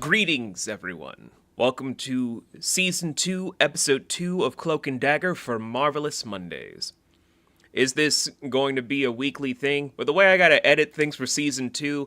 Greetings, everyone. Welcome to Season 2, Episode 2 of Cloak and Dagger for Marvelous Mondays. Is this going to be a weekly thing? But the way I gotta edit things for Season 2,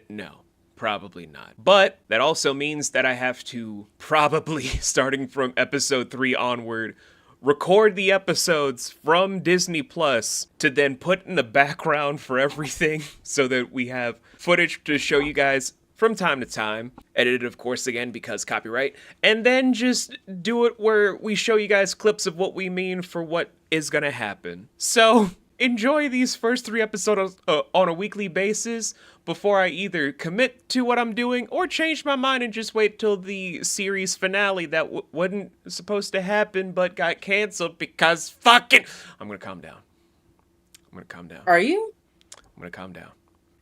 no, probably not. But that also means that I have to probably, starting from Episode 3 onward, record the episodes from Disney Plus to then put in the background for everything so that we have footage to show you guys from time to time, edited of course again because copyright, and then just do it where we show you guys clips of what we mean for what is gonna happen. So enjoy these first 3 episodes on a weekly basis before I either commit to what I'm doing or change my mind and just wait till the series finale that wasn't supposed to happen but got canceled because fucking... I'm gonna calm down. Are you? I'm gonna calm down.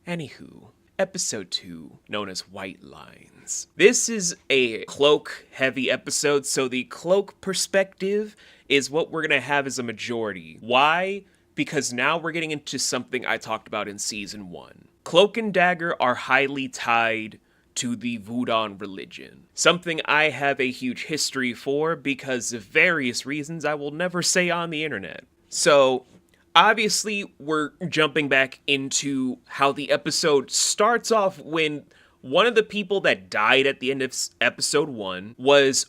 Anywho, Episode 2, known as White Lines. This is a cloak-heavy episode, so the cloak perspective is what we're gonna have as a majority. Why? Because now we're getting into something I talked about in Season 1. Cloak and Dagger are highly tied to the Voodoo religion. Something I have a huge history for because of various reasons I will never say on the internet. So, obviously, we're jumping back into how the episode starts off when one of the people that died at the end of episode 1 was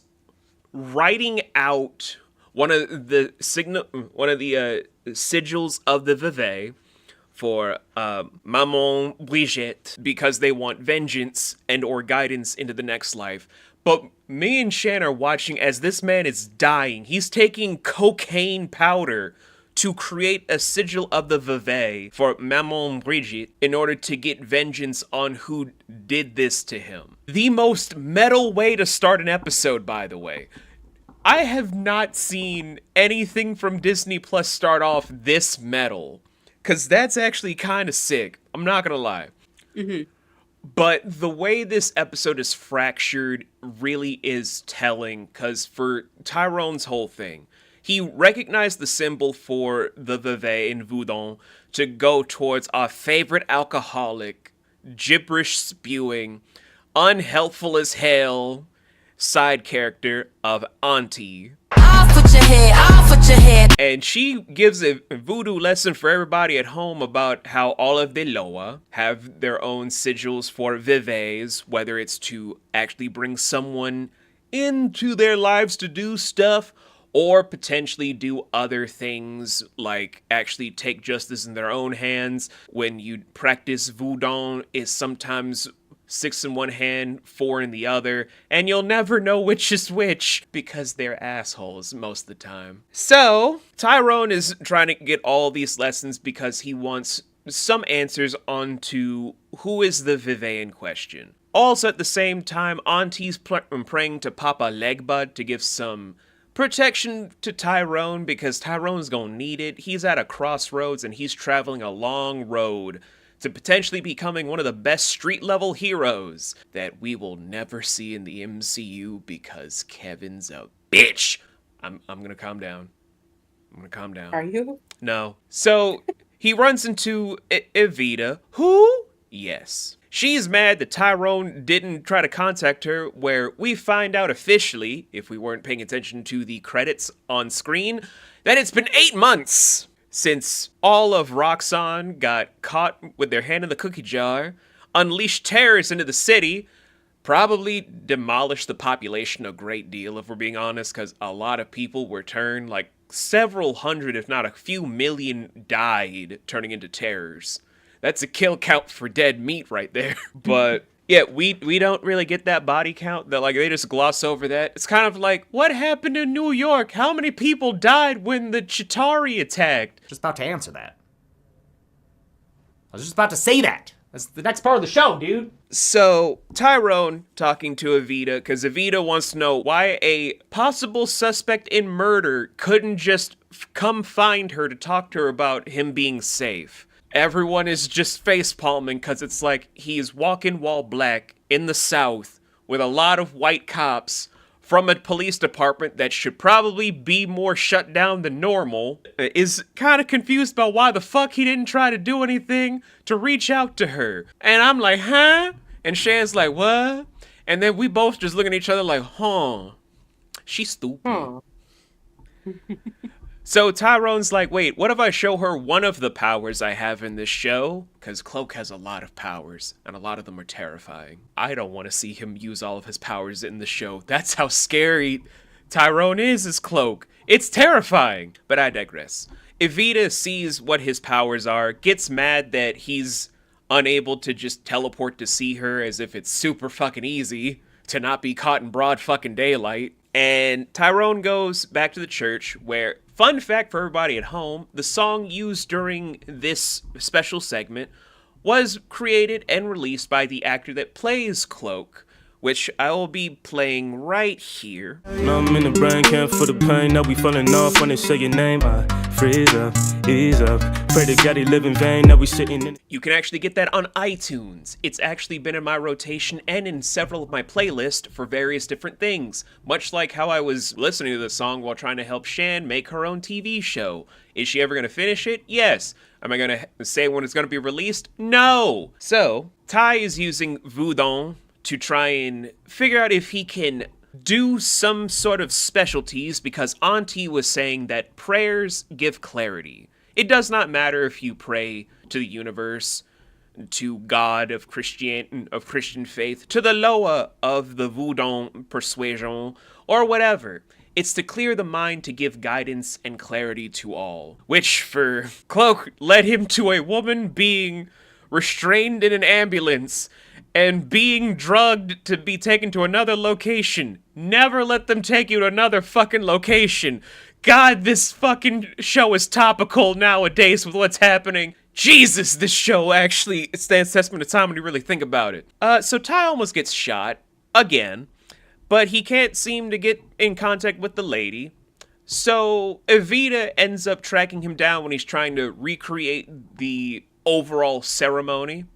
writing out one of the sigils of the Vevey for Maman Brigitte because they want vengeance and or guidance into the next life. But me and Shannon are watching as this man is dying. He's taking cocaine powder to create a sigil of the Vevey for Maman Brigitte in order to get vengeance on who did this to him. The most metal way to start an episode, by the way. I have not seen anything from Disney Plus start off this metal, because that's actually kind of sick. I'm not gonna lie. Mm-hmm. But the way this episode is fractured really is telling, because for Tyrone's whole thing, he recognized the symbol for the Vevey in Voodoo to go towards our favorite alcoholic, gibberish spewing, unhelpful as hell side character of Auntie. Off with your head. And she gives a voodoo lesson for everybody at home about how all of the Loa have their own sigils for Veveys, whether it's to actually bring someone into their lives to do stuff, or potentially do other things like actually take justice in their own hands. When you practice voodoo, it's sometimes 6 in one hand, 4 in the other, and you'll never know which is which because they're assholes most of the time. So, Tyrone is trying to get all these lessons because he wants some answers onto who is the Vevey in question. Also at the same time, Auntie's praying to Papa Legbud to give some protection to Tyrone because Tyrone's gonna need it. He's at a crossroads and he's traveling a long road to potentially becoming one of the best street-level heroes that we will never see in the MCU because Kevin's a bitch. I'm gonna calm down. Are you? No. So, he runs into Evita, who? Yes. She's mad that Tyrone didn't try to contact her, where we find out officially, if we weren't paying attention to the credits on screen, that it's been 8 months since all of Roxxon got caught with their hand in the cookie jar, unleashed terrorists into the city, probably demolished the population a great deal, if we're being honest, because a lot of people were turned, like several hundred, if not a few million, died, turning into terrors. That's a kill count for dead meat right there. But yeah, we don't really get that body count. That like they just gloss over that. It's kind of like, what happened in New York? How many people died when the Chitauri attacked? Just about to answer that. I was just about to say that. That's the next part of the show, dude. So, Tyrone talking to Evita, because Evita wants to know why a possible suspect in murder couldn't just come find her to talk to her about him being safe. Everyone is just face-palming because it's like he's walking while black in the South with a lot of white cops from a police department that should probably be more shut down than normal, is kind of confused about why the fuck he didn't try to do anything to reach out to her. And I'm like, huh? And Shan's like, what? And then we both just look at each other like, huh, she's stupid. So Tyrone's like, wait, what if I show her one of the powers I have in this show? Because Cloak has a lot of powers, and a lot of them are terrifying. I don't want to see him use all of his powers in the show. That's how scary Tyrone is as Cloak. It's terrifying. But I digress. Evita sees what his powers are, gets mad that he's unable to just teleport to see her as if it's super fucking easy to not be caught in broad fucking daylight. And Tyrone goes back to the church where, fun fact for everybody at home, the song used during this special segment was created and released by the actor that plays Cloak, which I will be playing right here. Now I'm in the brain camp for the pain. Now we falling off when they say your name. I freeze up, ease up. Pray to God he live in vain. Now we sitting in. You can actually get that on iTunes. It's actually been in my rotation and in several of my playlists for various different things. Much like how I was listening to the song while trying to help Shan make her own TV show. Is she ever going to finish it? Yes. Am I going to say when it's going to be released? No. So, Ty is using Voodoo to try and figure out if he can do some sort of specialties, because Auntie was saying that prayers give clarity. It does not matter if you pray to the universe, to God of Christian faith, to the Loa of the Voodoo persuasion, or whatever. It's to clear the mind to give guidance and clarity to all. Which, for Cloak, led him to a woman being restrained in an ambulance and being drugged to be taken to another location. Never let them take you to another fucking location. God, this fucking show is topical nowadays with what's happening. Jesus, this show actually stands testament of time when you really think about it. So Ty almost gets shot, again, but he can't seem to get in contact with the lady. So Evita ends up tracking him down when he's trying to recreate the overall ceremony.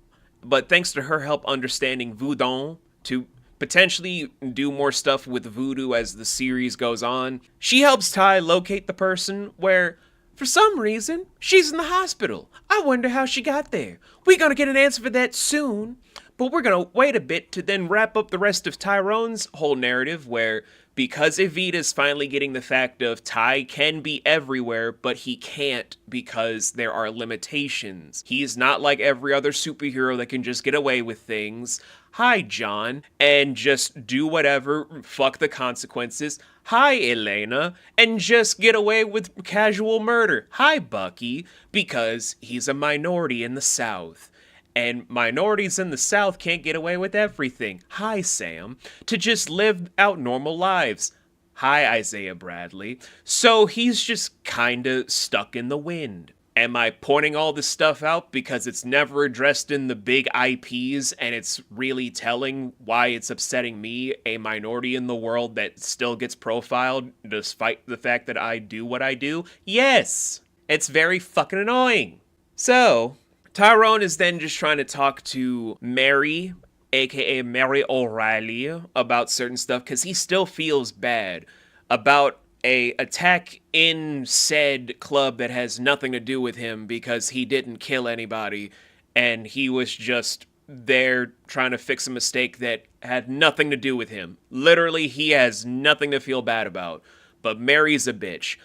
But thanks to her help understanding voodoo to potentially do more stuff with voodoo as the series goes on, she helps Ty locate the person where, for some reason, she's in the hospital. I wonder how she got there. We're gonna get an answer for that soon, but we're gonna wait a bit to then wrap up the rest of Tyrone's whole narrative where, because Evita's finally getting the fact of Ty can be everywhere, but he can't because there are limitations. He's not like every other superhero that can just get away with things. Hi, John, and just do whatever, fuck the consequences. Hi, Elena, and just get away with casual murder. Hi, Bucky, because he's a minority in the South. And minorities in the South can't get away with everything. Hi, Sam. To just live out normal lives. Hi, Isaiah Bradley. So he's just kinda stuck in the wind. Am I pointing all this stuff out because it's never addressed in the big IPs and it's really telling why it's upsetting me, a minority in the world that still gets profiled despite the fact that I do what I do? Yes! It's very fucking annoying. So, Tyrone is then just trying to talk to Mary, aka Mary O'Reilly, about certain stuff because he still feels bad about a attack in said club that has nothing to do with him because he didn't kill anybody and he was just there trying to fix a mistake that had nothing to do with him. Literally, he has nothing to feel bad about. But Mary's a bitch.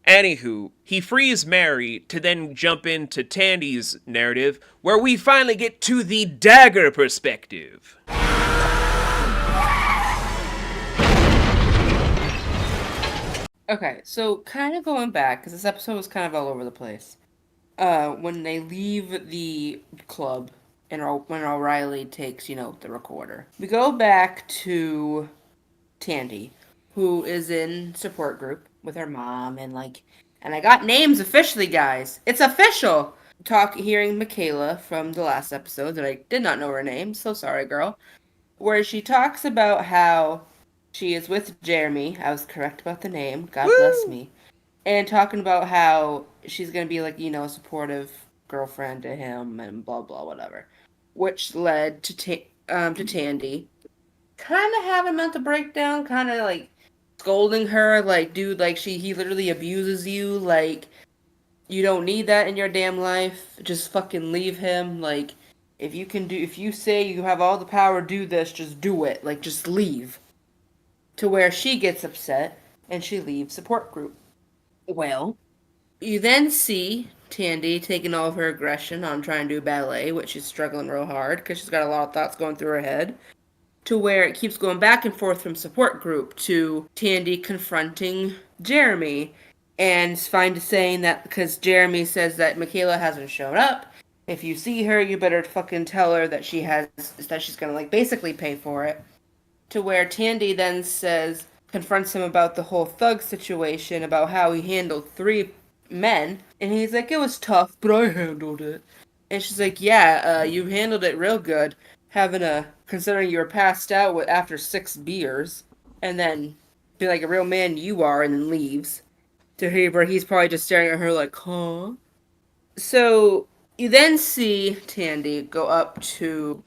Anywho, he frees Mary to then jump into Tandy's narrative, where we finally get to the Dagger perspective. Okay, so kind of going back, because this episode was kind of all over the place. When they leave the club, and when O'Reilly takes, the recorder. We go back to Tandy, who is in support group with her mom, and I got names officially, guys. It's official! Hearing Michaela from the last episode, that I did not know her name, so sorry, girl. Where she talks about how she is with Jeremy. I was correct about the name. God bless me. And talking about how she's going to be a supportive girlfriend to him and blah, blah, whatever. Which led to Tandy kind of having a mental breakdown, kind of scolding her, dude, he literally abuses you, you don't need that in your damn life. Just fucking leave him, if you say you have all the power to do this, just do it. Like, just leave. To where she gets upset and she leaves support group. Well, you then see Tandy taking all of her aggression on trying to do ballet, which she's struggling real hard because she's got a lot of thoughts going through her head. To where it keeps going back and forth from support group to Tandy confronting Jeremy and saying that because Jeremy says that Michaela hasn't shown up. If you see her, you better fucking tell her that she's gonna like basically pay for it. To where Tandy then confronts him about the whole thug situation, about how he handled 3 men, and he's like, it was tough, but I handled it. And she's like, yeah, you handled it real good, considering you were passed out after 6 beers, and then be like a real man you are, and then leaves. To her, where he's probably just staring at her like, huh? So, you then see Tandy go to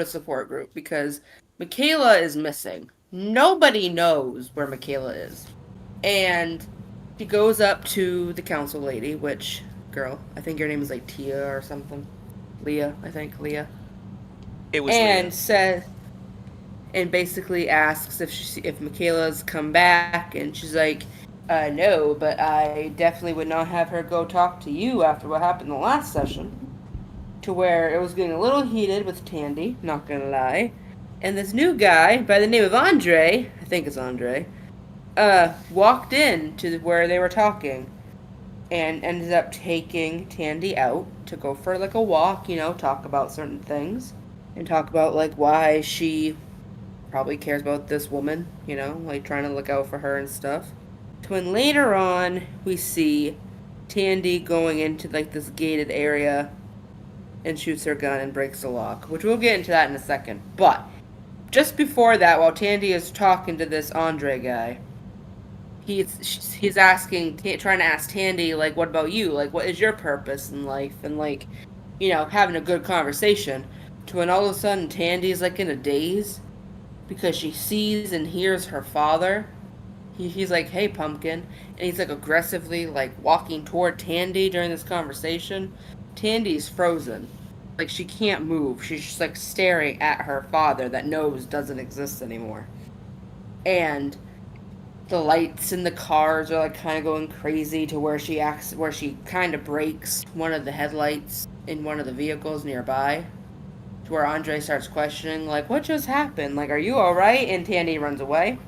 support group, because Michaela is missing. Nobody knows where Michaela is. And she goes up to the council lady, I think your name is like Tia or something. Leah. It was And Leah. and basically asks if Michaela's come back, and she's like, no, but I definitely would not have her go talk to you after what happened in the last session. To where it was getting a little heated with Tandy, not gonna lie. And this new guy, by the name of Andre, I think it's Andre, walked in to where they were talking and ended up taking Tandy out to go for like a walk, talk about certain things. And talk about like why she probably cares about this woman, like trying to look out for her and stuff. So when later on we see Tandy going into like this gated area and shoots her gun and breaks the lock, which we'll get into that in a second. But just before that, while Tandy is talking to this Andre guy, he's trying to ask Tandy, like, what about you? Like, what is your purpose in life? And like, having a good conversation. To when all of a sudden Tandy's like in a daze because she sees and hears her father. He's like, hey, pumpkin. And he's like aggressively like walking toward Tandy during this conversation. Tandy's frozen. Like, she can't move. She's just like staring at her father that doesn't exist anymore. And the lights in the cars are like kind of going crazy to where she kind of breaks one of the headlights in one of the vehicles nearby. To where Andre starts questioning, like, what just happened? Like, are you alright? And Tandy runs away.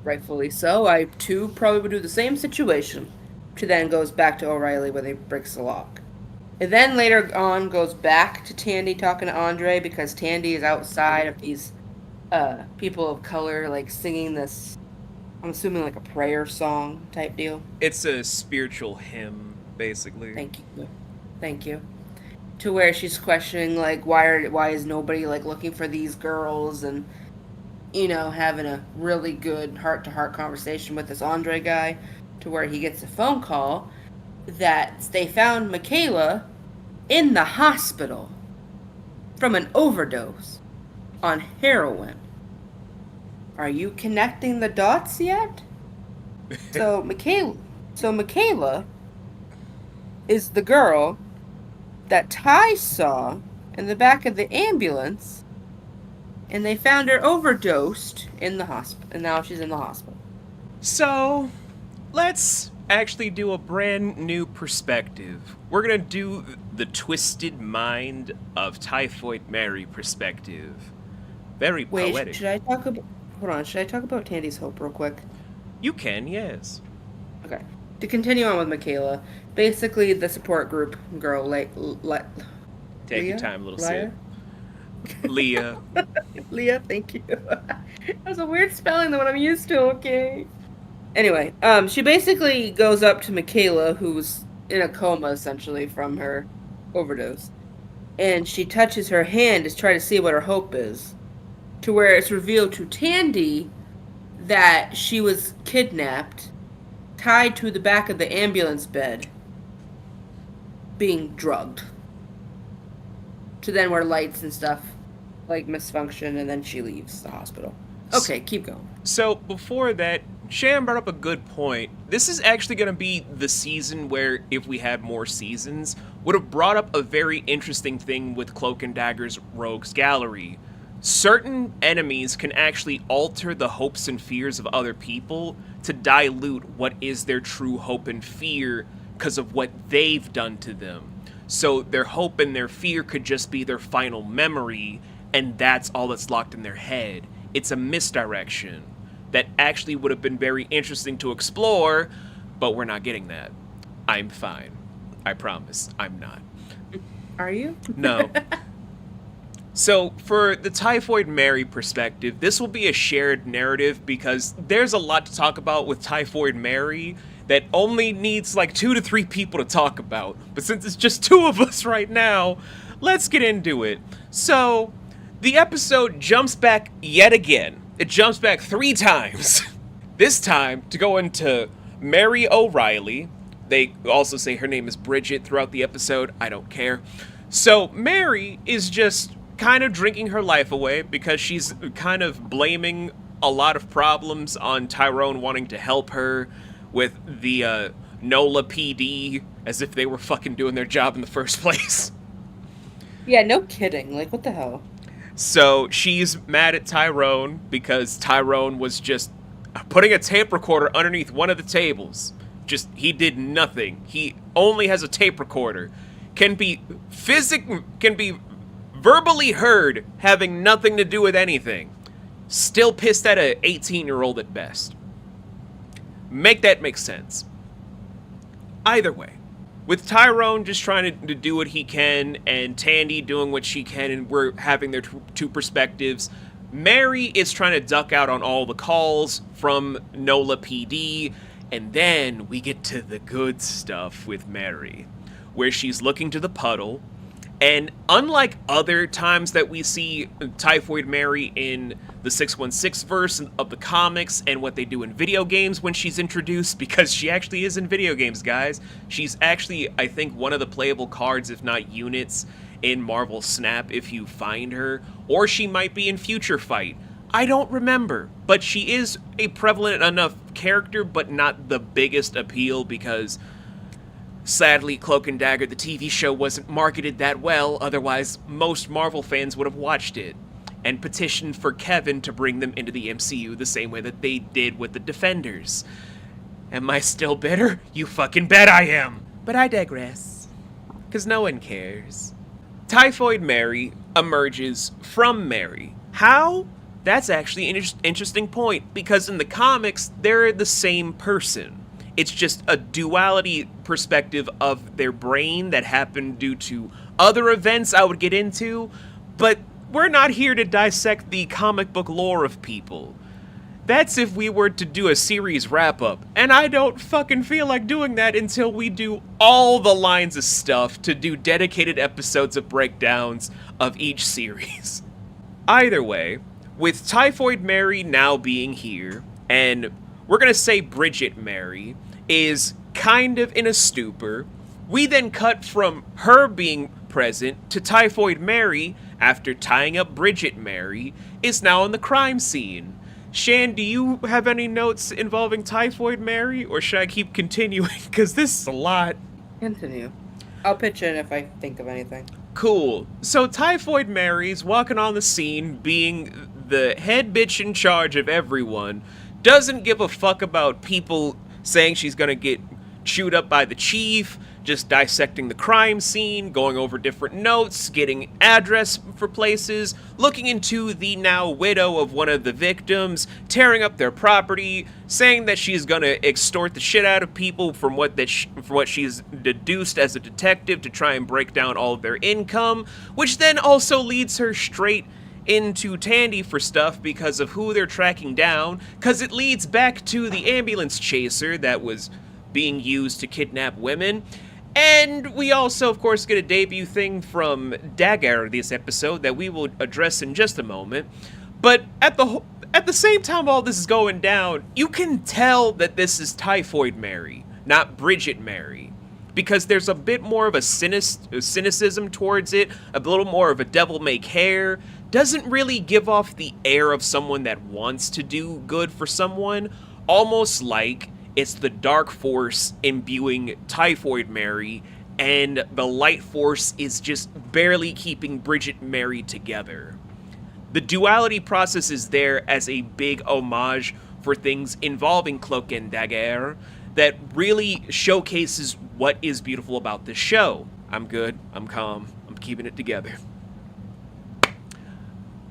Rightfully so. I, too, probably would do the same situation. She then goes back to O'Reilly where they breaks the lock. And then later on goes back to Tandy talking to Andre because Tandy is outside of these people of color, like, singing this, I'm assuming, like, a prayer song type deal. It's a spiritual hymn, basically. Thank you. To where she's questioning, like, why is nobody, like, looking for these girls, and, having a really good heart-to-heart conversation with this Andre guy, to where he gets a phone call that they found Michaela in the hospital from an overdose on heroin. Are you connecting the dots yet? So Michaela is the girl that Ty saw in the back of the ambulance, and they found her overdosed in the hospital, and now she's in the hospital. So, let's actually do a brand new perspective. We're gonna do the twisted mind of Typhoid Mary perspective. Very poetic. Wait, should I talk about Tandy's Hope real quick? You can, yes. Okay. To continue on with Michaela, basically the support group girl, Take your time, little sip. Leah. Leah, thank you. That was a weird spelling than what I'm used to, okay? Anyway, she basically goes up to Michaela, who's in a coma, essentially, from her overdose. And she touches her hand to try to see what her hope is. To where it's revealed to Tandy that she was kidnapped, tied to the back of the ambulance bed, being drugged. To then where lights and stuff, like, misfunction, and then she leaves the hospital. Okay, keep going. So, before that, Shan brought up a good point. This is actually going to be the season where, if we had more seasons, would have brought up a very interesting thing with Cloak and Dagger's Rogues Gallery. Certain enemies can actually alter the hopes and fears of other people to dilute what is their true hope and fear because of what they've done to them. So their hope and their fear could just be their final memory, and that's all that's locked in their head. It's a misdirection that actually would have been very interesting to explore, but we're not getting that. I'm fine. I promise, I'm not. Are you? No. So, for the Typhoid Mary perspective, this will be a shared narrative because there's a lot to talk about with Typhoid Mary that only needs like 2 to 3 people to talk about. But since it's just 2 of us right now, let's get into it. So, the episode jumps back yet again. It jumps back 3 times. This time to go into Mary O'Reilly. They also say her name is Bridget throughout the episode. I don't care. So, Mary is just kind of drinking her life away because she's kind of blaming a lot of problems on Tyrone wanting to help her with the NOLA PD, as if they were fucking doing their job in the first place. Yeah, no kidding. Like, what the hell? So she's mad at Tyrone because Tyrone was just putting a tape recorder underneath one of the tables. He did nothing. He only has a tape recorder. Can be verbally heard, having nothing to do with anything. Still pissed at a 18-year-old at best. Make that make sense. Either way, with Tyrone just trying to do what he can, and Tandy doing what she can, and we're having their two perspectives, Mary is trying to duck out on all the calls from NOLA PD, and then we get to the good stuff with Mary, where she's looking to the puddle. And unlike other times that we see Typhoid Mary in the 616 verse of the comics and what they do in video games when she's introduced, because she actually is in video games, guys. She's actually, I think, one of the playable cards, if not units, in Marvel Snap if you find her. Or she might be in Future Fight. I don't remember. But she is a prevalent enough character, but not the biggest appeal because sadly, Cloak and Dagger, the TV show, wasn't marketed that well, otherwise most Marvel fans would have watched it, and petitioned for Kevin to bring them into the MCU the same way that they did with the Defenders. Am I still bitter? You fucking bet I am! But I digress. Because no one cares. Typhoid Mary emerges from Mary. How? That's actually an interesting point, because in the comics, they're the same person. It's just a duality perspective of their brain that happened due to other events I would get into, but we're not here to dissect the comic book lore of people. That's if we were to do a series wrap-up, and I don't fucking feel like doing that until we do all the lines of stuff to do dedicated episodes of breakdowns of each series. Either way, with Typhoid Mary now being here, and we're gonna say Bridget Mary is kind of in a stupor. We then cut from her being present to Typhoid Mary, after tying up Bridget Mary, is now on the crime scene. Shan, do you have any notes involving Typhoid Mary, or should I keep continuing? Because this is a lot. Continue. I'll pitch in if I think of anything. Cool. So Typhoid Mary's walking on the scene, being the head bitch in charge of everyone, doesn't give a fuck about people saying she's gonna get chewed up by the chief, just dissecting the crime scene, going over different notes, getting address for places, looking into the now widow of one of the victims, tearing up their property, saying that she's gonna extort the shit out of people from what she's deduced as a detective to try and break down all of their income, which then also leads her straight into Tandy for stuff because of who they're tracking down, because it leads back to the ambulance chaser that was being used to kidnap women. And we also, of course, get a debut thing from Dagger this episode that we will address in just a moment. But at the same time all this is going down, you can tell that this is Typhoid Mary, not Bridget Mary, because there's a bit more of a cynicism towards it, a little more of a devil-may-care. Doesn't really give off the air of someone that wants to do good for someone, almost like it's the dark force imbuing Typhoid Mary and the light force is just barely keeping Bridget and Mary together. The duality process is there as a big homage for things involving Cloak and Dagger that really showcases what is beautiful about this show. I'm good, I'm calm, I'm keeping it together.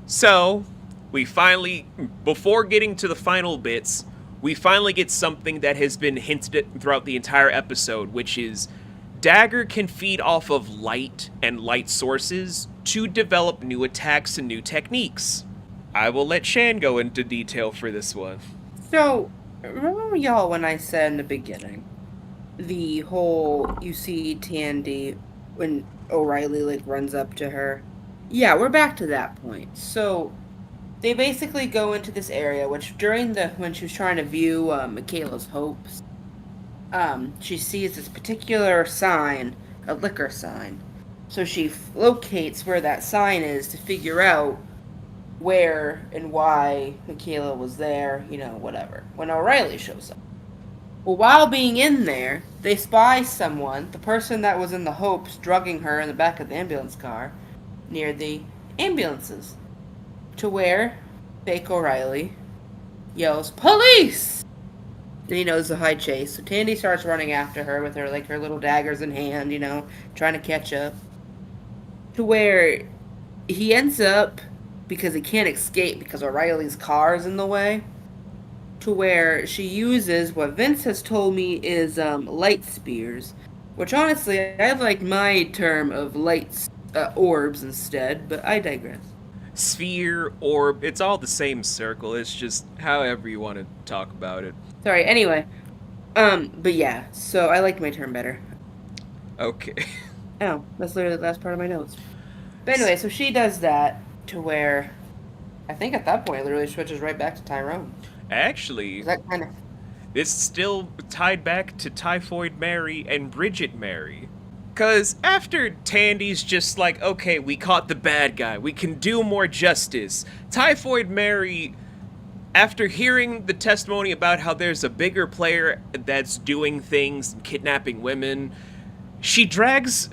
So, we finally, before getting to the final bits, we finally get something that has been hinted at throughout the entire episode, which is Dagger can feed off of light and light sources to develop new attacks and new techniques. I will let Shan go into detail for this one. So, remember y'all when I said in the beginning, the whole, you see Tandy when O'Reilly, like, runs up to her? Yeah, we're back to that point. So, they basically go into this area, which when she was trying to view Michaela's hopes, she sees this particular sign, a liquor sign. So she locates where that sign is to figure out where and why Michaela was there, whatever, when O'Reilly shows up. Well, while being in there, they spy someone, the person that was in the Hopes, drugging her in the back of the ambulance car, near the ambulances, to where fake O'Reilly yells, "Police!" Then he knows the high chase, so Tandy starts running after her with her little daggers in hand, trying to catch up. To where he ends up, because he can't escape because O'Reilly's car is in the way, to where she uses what Vince has told me is light spears, which honestly, I like my term of light orbs instead, but I digress. Sphere, orb, it's all the same circle, it's just however you want to talk about it. Sorry, anyway. But yeah, so I like my term better. Okay. Oh, that's literally the last part of my notes. But anyway, so she does that to where I think at that point it literally switches right back to Tyrone. Actually, That kind of it's still tied back to Typhoid Mary and Bridget Mary. Because after Tandy's just like, okay, we caught the bad guy, we can do more justice, Typhoid Mary, after hearing the testimony about how there's a bigger player that's doing things, kidnapping women, she drills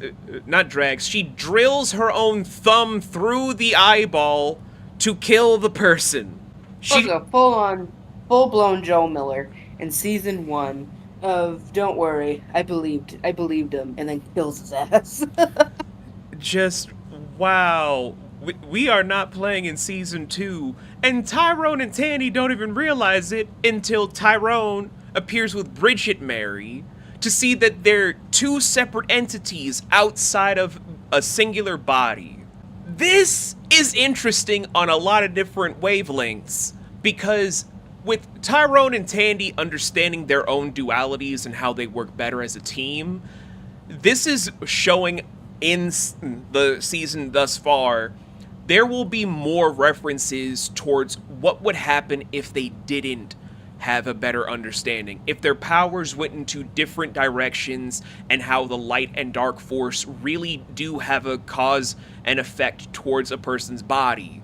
her own thumb through the eyeball to kill the person. She a full-blown Joe Miller in season 1 of Don't Worry, I believed him, and then kills his ass. Just, wow. We are not playing in season 2, and Tyrone and Tandy don't even realize it until Tyrone appears with Bridget Mary to see that they're two separate entities outside of a singular body. This is interesting on a lot of different wavelengths, because with Tyrone and Tandy understanding their own dualities and how they work better as a team, this is showing in the season thus far, there will be more references towards what would happen if they didn't have a better understanding, if their powers went into different directions, and how the light and dark force really do have a cause and effect towards a person's body.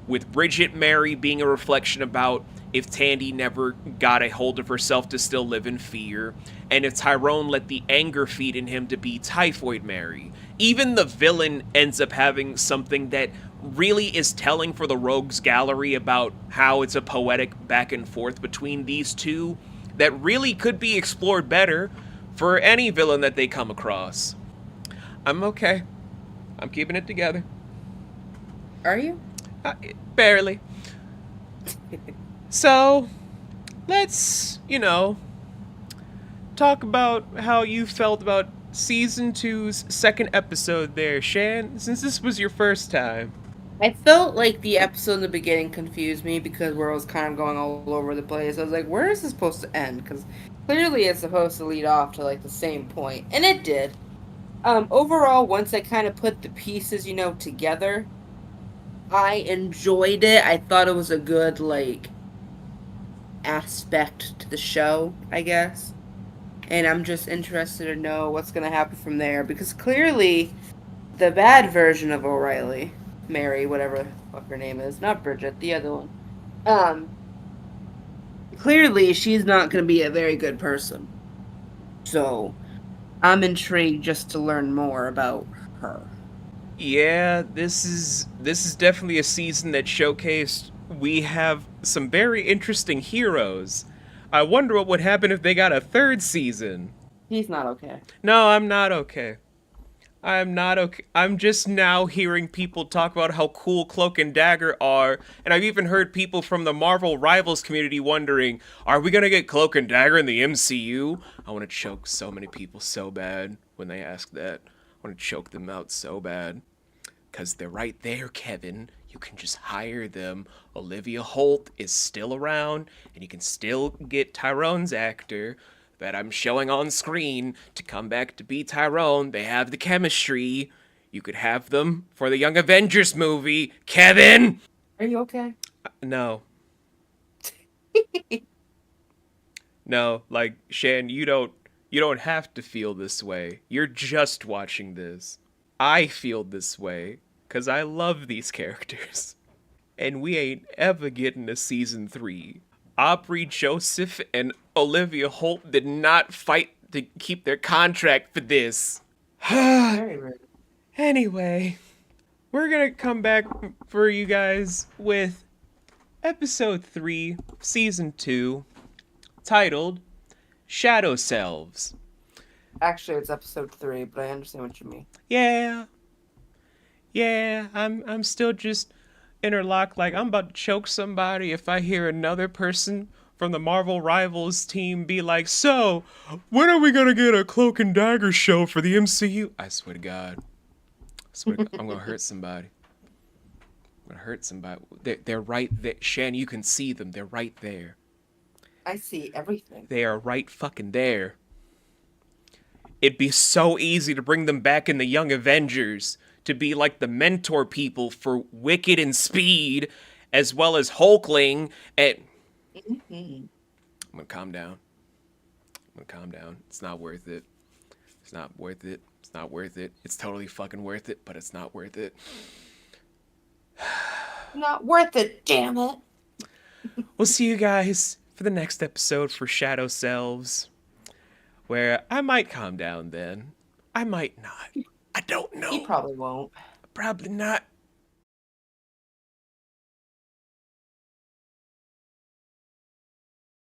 With Bridget Mary being a reflection about if Tandy never got a hold of herself to still live in fear, and if Tyrone let the anger feed in him to be Typhoid Mary. Even the villain ends up having something that really is telling for the Rogues Gallery about how it's a poetic back and forth between these two that really could be explored better for any villain that they come across. I'm okay. I'm keeping it together. Are you? Barely. So, let's, talk about how you felt about Season 2's second episode there, Shan, since this was your first time. I felt like the episode in the beginning confused me because where it was kind of going all over the place. I was like, where is this supposed to end? Because clearly it's supposed to lead off to, the same point. And it did. Overall, once I kind of put the pieces, together, I enjoyed it. I thought it was a good, aspect to the show, I guess. And I'm just interested to know what's going to happen from there. Because clearly, the bad version of O'Reilly, Mary, whatever the fuck her name is, not Bridget, the other one. Clearly she's not going to be a very good person. So, I'm intrigued just to learn more about her. Yeah, this is definitely a season that showcased we have some very interesting heroes. I wonder what would happen if they got a third season. He's not okay. No, I'm not okay. I'm not okay. I'm just now hearing people talk about how cool Cloak and Dagger are, and I've even heard people from the Marvel Rivals community wondering, are we gonna get Cloak and Dagger in the MCU? I want to choke so many people so bad when they ask that. I want to choke them out so bad. Because they're right there, Kevin. You can just hire them. Olivia Holt is still around, and you can still get Tyrone's actor that I'm showing on screen to come back to be Tyrone. They have the chemistry. You could have them for the Young Avengers movie. Kevin! Are you okay? No. No, like, Shan, you don't have to feel this way. You're just watching this. I feel this way because I love these characters. And we ain't ever getting a season 3. Aubrey Joseph and Olivia Holt did not fight to keep their contract for this. Very rude. Anyway, we're gonna come back for you guys with episode 3, season 2, titled Shadow Selves. Actually, it's episode 3, but I understand what you mean. Yeah, I'm still just interlocked. Like, I'm about to choke somebody if I hear another person from the Marvel Rivals team be like, so, when are we gonna get a Cloak and Dagger show for the MCU? I swear to God. I'm gonna hurt somebody. I'm gonna hurt somebody. They're right there. Shan, you can see them. They're right there. I see everything. They are right fucking there. It'd be so easy to bring them back in the Young Avengers to be like the mentor people for Wicked and Speed, as well as Hulkling. And I'm gonna calm down. It's not worth it. It's not worth it. It's not worth it. It's totally fucking worth it, but it's not worth it. Not worth it, damn it. We'll see you guys for the next episode for Shadow Selves, where I might calm down then. I might not. I don't know. He probably won't. Probably not.